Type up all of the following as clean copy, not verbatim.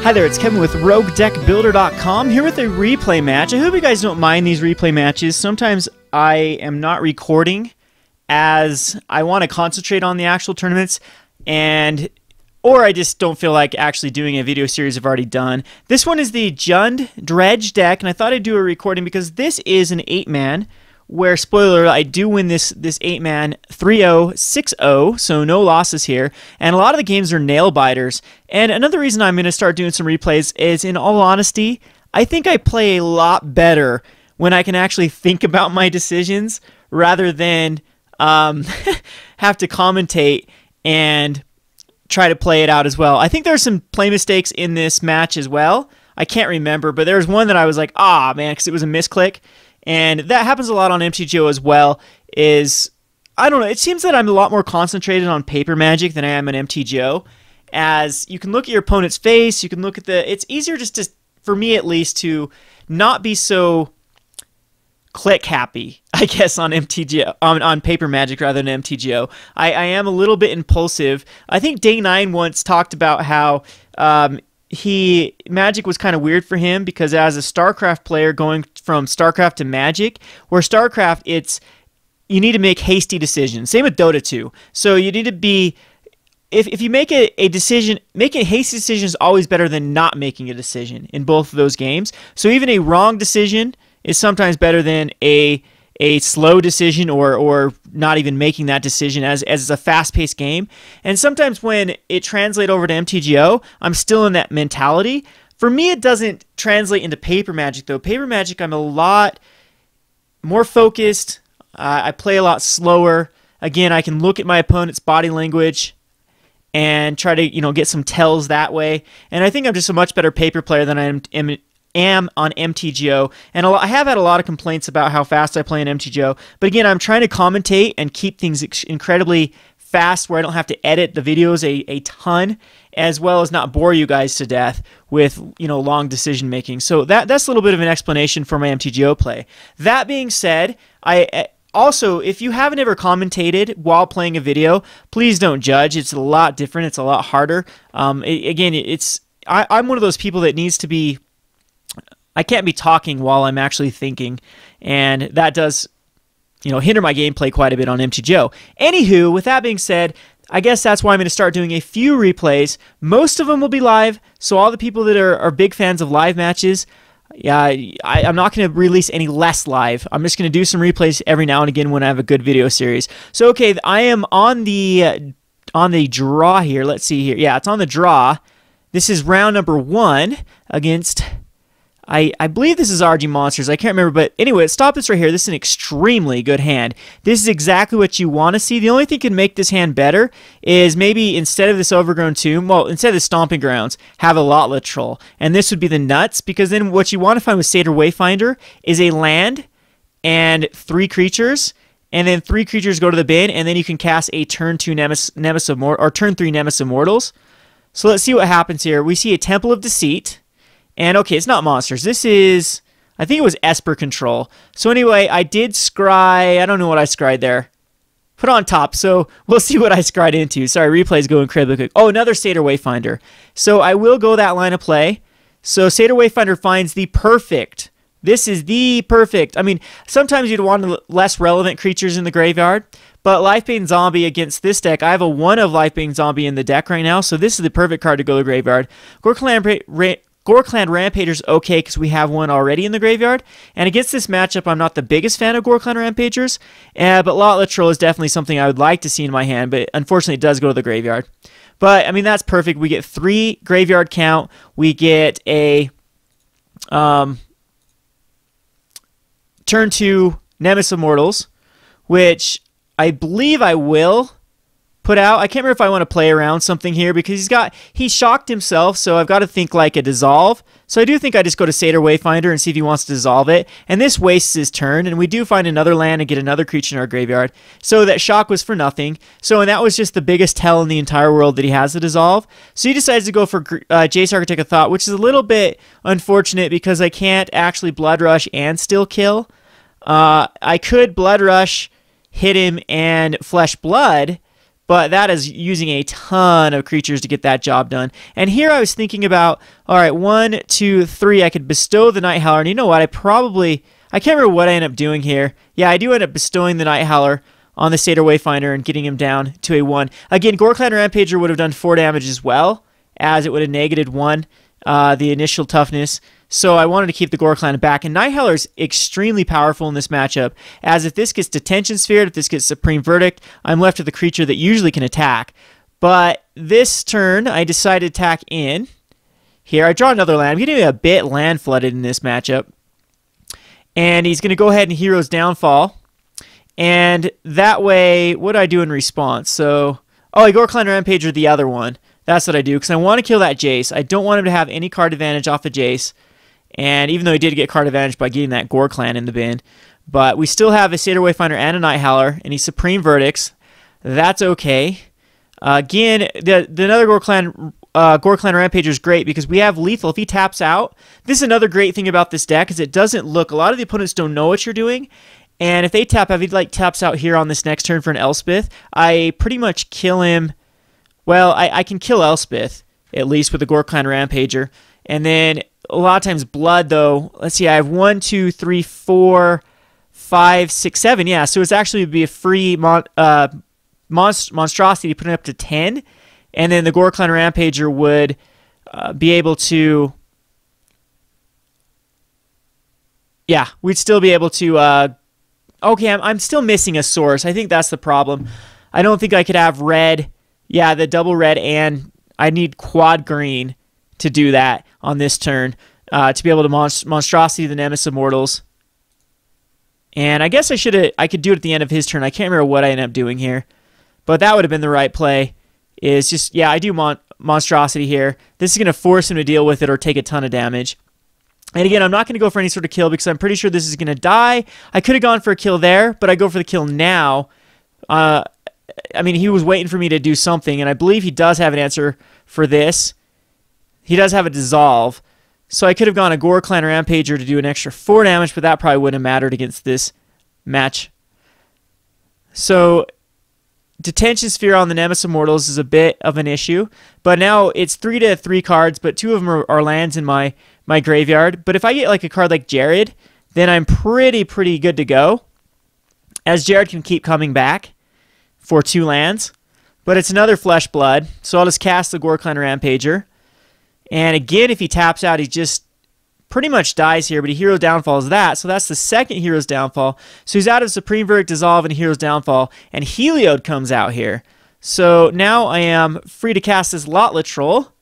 Hi there, it's Kevin with Roguedeckbuilder.com here with a replay match. I hope you guys don't mind these replay matches. Sometimes I am not recording as I want to concentrate on the actual tournaments, or I just don't feel like actually doing a video series I've already done. This one is the Dredge deck, and I thought I'd do a recording because this is an 8-man, where, spoiler, I do win this 8-man 3-0, 6-0, so no losses here. And a lot of the games are nail-biters. And another reason I'm going to start doing some replays is, in all honesty, I think I play a lot better when I can actually think about my decisions rather than have to commentate and try to play it out as well. I think there's some play mistakes in this match as well. I can't remember, but there's one that I was like, ah, man, because it was a misclick. And that happens a lot on MTGO as well. I don't know, it seems that I'm a lot more concentrated on paper Magic than I am on MTGO. As you can look at your opponent's face, you can look at it's easier just to, for me at least, to not be so click happy, I guess, on MTGO, on paper Magic rather than MTGO. I am a little bit impulsive. I think Day9 once talked about how Magic was kind of weird for him because as a StarCraft player going from StarCraft to Magic, where StarCraft you need to make hasty decisions. Same with Dota 2. So you need to be, if you make a decision, making a hasty decision is always better than not making a decision in both of those games. So even a wrong decision is sometimes better than a slow decision or not even making that decision as it's a fast-paced game. And sometimes when it translates over to MTGO, I'm still in that mentality. For me, it doesn't translate into paper Magic, though. Paper Magic, I'm a lot more focused. I play a lot slower. Again, I can look at my opponent's body language and try to get some tells that way. And I think I'm just a much better paper player than I am on MTGO, and I have had a lot of complaints about how fast I play in MTGO, but again, I'm trying to commentate and keep things incredibly fast where I don't have to edit the videos a ton, as well as not bore you guys to death with long decision making. So that's a little bit of an explanation for my MTGO play. That being said, also, if you haven't ever commentated while playing a video, please don't judge. It's a lot different. It's a lot harder. Again, I'm one of those people that needs to be, I can't be talking while I'm actually thinking, and that does, hinder my gameplay quite a bit on MTGO. Anywho, with that being said, I guess that's why I'm going to start doing a few replays. Most of them will be live, so all the people that are big fans of live matches, I'm not going to release any less live. I'm just going to do some replays every now and again when I have a good video series. So, okay, I am on the draw here. Let's see here. Yeah, it's on the draw. This is round number 1 against, I believe this is RG Monsters. I can't remember, but anyway, stop this right here. This is an extremely good hand. This is exactly what you want to see. The only thing that can make this hand better is maybe instead of this Overgrown Tomb, well, instead of the Stomping Grounds, have a Lotlet Troll. And this would be the nuts, because then what you want to find with Satyr Wayfinder is a land and 3 creatures, and then 3 creatures go to the bin, and then you can cast a turn 2 Nemesis or turn 3 Nemesis Immortals. So let's see what happens here. We see a Temple of Deceit. And okay, it's not monsters. This is, I think it was Esper Control. So anyway, I did scry, I don't know what I scried there. Put on top, so we'll see what I scried into. Sorry, replay's going incredibly quick. Oh, another Satyr Wayfinder. So I will go that line of play. So Satyr Wayfinder finds the perfect. This is the perfect. I mean, sometimes you'd want less relevant creatures in the graveyard, but Lifebane Zombie against this deck, I have a 1 of Lifebane Zombie in the deck right now, so this is the perfect card to go to the graveyard. Goreclan Rampager's okay because we have one already in the graveyard. And against this matchup, I'm not the biggest fan of Goreclan Rampagers, but Lotlet Troll is definitely something I would like to see in my hand, but unfortunately it does go to the graveyard. But, I mean, that's perfect. We get 3 graveyard count. We get a turn 2 Nemesis Immortals, which I believe I will put out. I can't remember if I want to play around something here because he shocked himself, so I've got to think like a dissolve. So I do think I just go to Satyr Wayfinder and see if he wants to dissolve it. And this wastes his turn, and we do find another land and get another creature in our graveyard. So that shock was for nothing. And that was just the biggest tell in the entire world that he has to dissolve. So he decides to go for Jace Architect of Thought, which is a little bit unfortunate because I can't actually Blood Rush and still kill. I could Blood Rush, hit him, and Flesh Blood, but that is using a ton of creatures to get that job done. And here I was thinking about, all right, 1, 2, 3, I could bestow the Night Howler, and you know what, I can't remember what I end up doing here. Yeah, I do end up bestowing the Night Howler on the Satyr Wayfinder and getting him down to a 1. Again, Goreclan Rampager would have done 4 damage as well, as it would have negated 1, the initial toughness. So I wanted to keep the Goreclan back. And Night Howler is extremely powerful in this matchup, as if this gets Detention Sphere, if this gets Supreme Verdict, I'm left with a creature that usually can attack. But this turn, I decided to attack in. Here, I draw another land. I'm getting a bit land flooded in this matchup. And he's going to go ahead and Hero's Downfall. And that way, what do I do in response? So, I Goreclan Rampager the other one. That's what I do, because I want to kill that Jace. I don't want him to have any card advantage off of Jace. And even though he did get card advantage by getting that Goreclan in the bin, but we still have a Satyr Wayfinder and a Night Howler, and he's Supreme Verdicts. That's okay. Again, the another Goreclan Rampager is great because we have lethal. If he taps out, this is another great thing about this deck, is it doesn't look, a lot of the opponents don't know what you're doing, and if they tap out, if he taps out here on this next turn for an Elspeth, I pretty much kill him. Well, I can kill Elspeth, at least with the Goreclan Rampager, and then a lot of times blood, though. Let's see, I have 1, 2, 3, 4, 5, 6, 7. Yeah, so it's actually would be a free monstrosity to put it up to 10, and then the Goreclan Rampager would be able to. Yeah, we'd still be able to. Okay, I'm still missing a source. I think that's the problem. I don't think I could have red. Yeah, the double red, and I need quad green to do that on this turn to be able to monstrosity the Nemesis Immortals. And I guess I could do it at the end of his turn. I can't remember what I ended up doing here, but that would have been the right play. Is just, yeah, I do monstrosity here. This is going to force him to deal with it or take a ton of damage. And again, I'm not going to go for any sort of kill because I'm pretty sure this is going to die. I could have gone for a kill there, but I go for the kill now. I mean, he was waiting for me to do something, and I believe he does have an answer for this. He does have a Dissolve. So I could have gone a Goreclan Rampager to do an extra 4 damage, but that probably wouldn't have mattered against this match. So Detention Sphere on the Nemesis Immortals is a bit of an issue, but now it's 3 to 3 cards, but 2 of them are lands in my graveyard. But if I get like a card like Jared, then I'm pretty good to go, as Jared can keep coming back for 2 lands. But it's another Flesh Blood, so I'll just cast the Goreclan Rampager. And again, if he taps out, he just pretty much dies here, but he Hero Downfalls that, so that's the second Hero's Downfall. So he's out of Supreme Verdict, Dissolve, and Hero's Downfall, and Heliod comes out here. So now I am free to cast this Lotla Troll,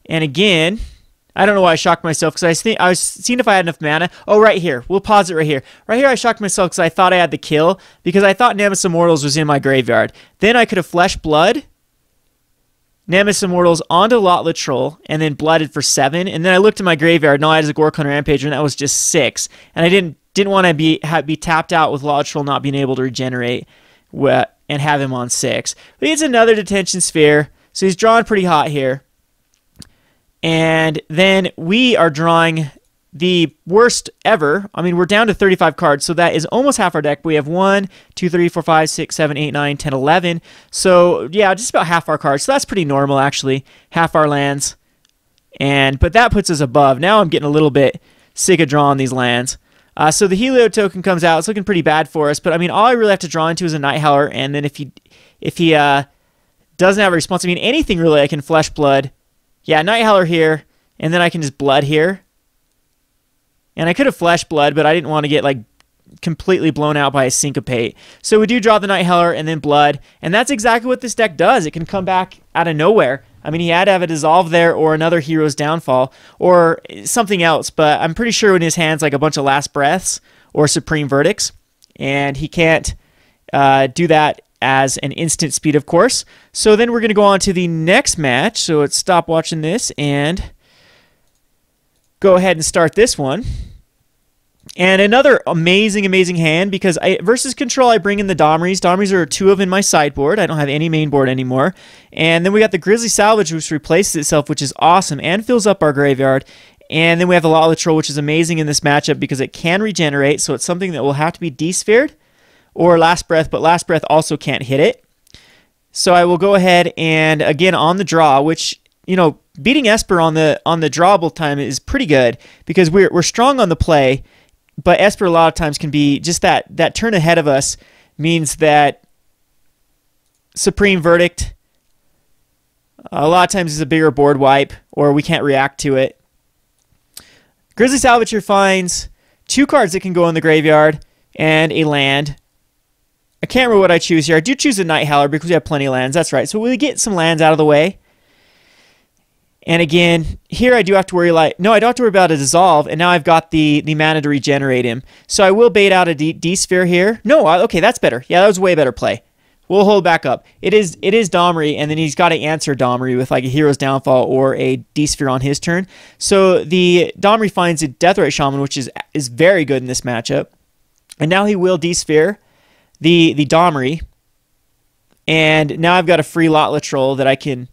and again, I don't know why I shocked myself, because I was seeing if I had enough mana. Oh, right here. We'll pause it right here. Right here I shocked myself because I thought I had the kill, because I thought Nemesis Immortals was in my graveyard. Then I could have Flesh Blood Nemesis Immortals onto Lotla Troll, and then blooded for 7. And then I looked at my graveyard, and all I had is a Goreclan Rampager, and that was just 6. And I didn't want to be tapped out with Lotla Troll not being able to regenerate and have him on 6. But he has another Detention Sphere, so he's drawing pretty hot here. And then we are drawing the worst ever. I mean, we're down to 35 cards, so that is almost half our deck. We have 1, 2, 3, 4, 5, 6, 7, 8, 9, 10, 11. So, yeah, just about half our cards. So that's pretty normal, actually. Half our lands. But that puts us above. Now I'm getting a little bit sick of drawing these lands. So the Heliod token comes out. It's looking pretty bad for us. But, I mean, all I really have to draw into is a Night Howler. And then if he doesn't have a response, I mean, anything really, I can Flesh Blood. Yeah, Night Howler here. And then I can just Blood here. And I could have Flesh Blood, but I didn't want to get like completely blown out by a Syncopate. So we do draw the Night Howler and then Blood. And that's exactly what this deck does. It can come back out of nowhere. I mean, he had to have a Dissolve there or another Hero's Downfall or something else. But I'm pretty sure in his hands like a bunch of Last Breaths or Supreme Verdicts. And he can't do that as an instant speed, of course. So then we're going to go on to the next match. So let's stop watching this and go ahead and start this one. And another amazing hand, because versus Control, I bring in the Domries. Domries are 2 of in my sideboard. I don't have any main board anymore. And then we got the Grizzly Salvage, which replaces itself, which is awesome and fills up our graveyard. And then we have the Lotla Troll, which is amazing in this matchup because it can regenerate, so it's something that will have to be desphered or Last Breath, but Last Breath also can't hit it. So I will go ahead and, again, on the draw, which, you know, beating Esper on the drawable time is pretty good because we're strong on the play, but Esper a lot of times can be just that turn ahead of us means that Supreme Verdict a lot of times is a bigger board wipe or we can't react to it. Grizzly Salvager finds 2 cards that can go in the graveyard and a land. I can't remember what I choose here. I do choose a Night Howler because we have plenty of lands. That's right. So we get some lands out of the way. And again, here I do have to worry no, I don't have to worry about a dissolve, and now I've got the mana to regenerate him. So I will bait out a D-Sphere here. No, okay, that's better. Yeah, that was a way better play. We'll hold back up. It is Domri, and then he's got to answer Domri with like a Hero's Downfall or a D-Sphere on his turn. So the Domri finds a Deathrite Shaman, which is very good in this matchup. And now he will D-Sphere the Domri. And now I've got a free lot Latrell that I can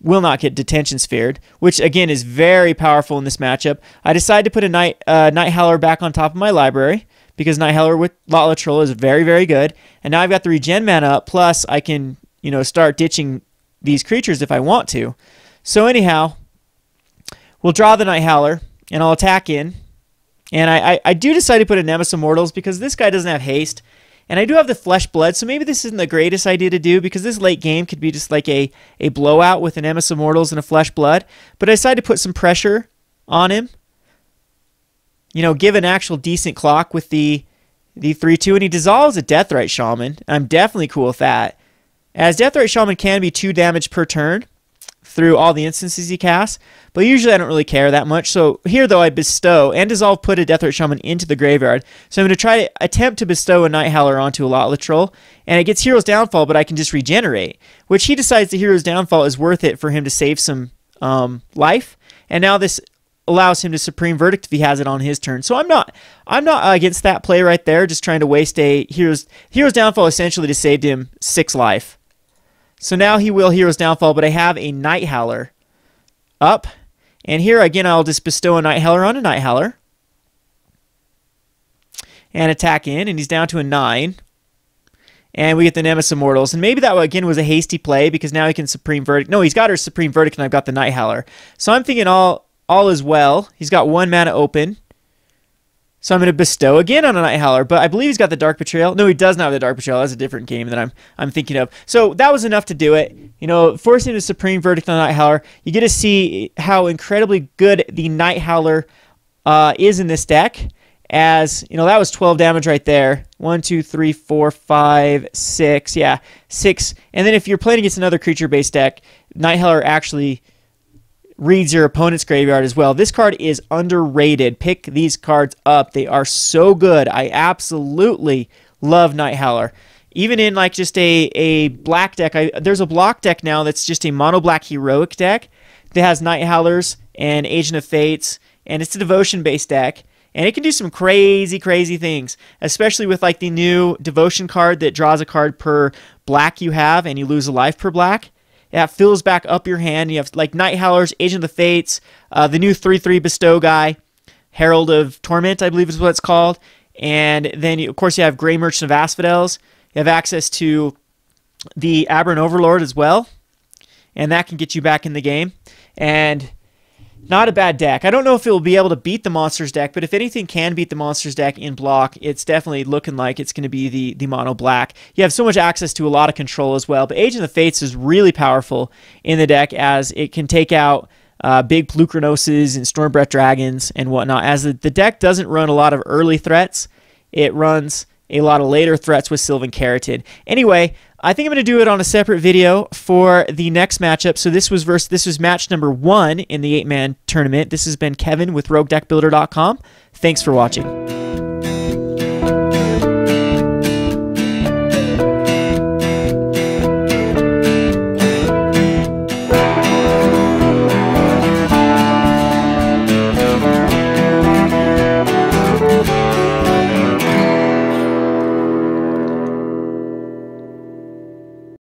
will not get Detention Sphered, which again is very powerful in this matchup. I decided to put a Night Howler back on top of my library because Night Howler with lot Latrell is very, very good. And now I've got the regen mana up, plus I can, you know, start ditching these creatures if I want to. So anyhow, we'll draw the Night Howler, and I'll attack in. And I do decide to put a Nemesis Immortals because this guy doesn't have haste. And I do have the Flesh Blood, so maybe this isn't the greatest idea to do because this late game could be just like a blowout with an Nemesis Immortals and a Flesh Blood. But I decided to put some pressure on him. You know, give an actual decent clock with the 3/2, and he dissolves a Deathrite Shaman. I'm definitely cool with that. As Deathrite Shaman can be 2 damage per turn through all the instances he casts, but usually I don't really care that much. So here, though, I bestow and dissolve, put a Deathrite Shaman into the graveyard. So I'm going to try to attempt to bestow a Night Howler onto a lot Latrell, and it gets Hero's Downfall, but I can just regenerate, which he decides the Hero's Downfall is worth it for him to save some life, and now this allows him to Supreme Verdict if he has it on his turn. So I'm not against that play right there, just trying to waste a Hero's Downfall essentially to save him 6 life. So now he will Hero's Downfall, but I have a Night Howler up. And here again, I'll just bestow a Night Howler on a Night Howler. And attack in, and he's down to a 9. And we get the Nemesis Immortals. And maybe that, again, was a hasty play because now he can Supreme Verdict. No, he's got her Supreme Verdict, and I've got the Night Howler. So I'm thinking all is well. He's got 1 mana open. So I'm going to bestow again on a Night Howler, but I believe he's got the Dark Betrayal. No, he does not have the Dark Betrayal. That's a different game that I'm thinking of. So that was enough to do it. You know, forcing him to Supreme Verdict on Night Howler. You get to see how incredibly good the Night Howler is in this deck. As, you know, that was 12 damage right there. 1, 2, 3, 4, 5, 6. Yeah, 6. And then if you're playing against another creature-based deck, Night Howler actually reads your opponent's graveyard as well. This card is underrated. Pick these cards up. They are so good. I absolutely love Night Howler. Even in like just a black deck, there's a block deck now that's just a mono black heroic deck that has Night Howlers and Agent of Fates, and it's a devotion based deck, and it can do some crazy things, especially with like the new devotion card that draws a card per black you have and you lose a life per black. That fills back up your hand. You have like Night Howlers, Agent of the Fates, the new 3/3 bestow guy, Herald of Torment, I believe is what it's called. And then, of course, you have Grey Merchant of Asphodels. You have access to the Aberrant Overlord as well. And that can get you back in the game. And not a bad deck. I don't know if it will be able to beat the Monsters deck, but if anything can beat the Monsters deck in block, it's definitely looking like it's going to be the mono black. You have so much access to a lot of control as well, but Agent of the Fates is really powerful in the deck as it can take out big Plucranoses and Stormbreath Dragons and whatnot. As the deck doesn't run a lot of early threats, it runs a lot of later threats with Sylvan Keratin. Anyway, I think I'm going to do it on a separate video for the next matchup. So this was match number 1 in the 8-man tournament. This has been Kevin with Roguedeckbuilder.com. Thanks for watching.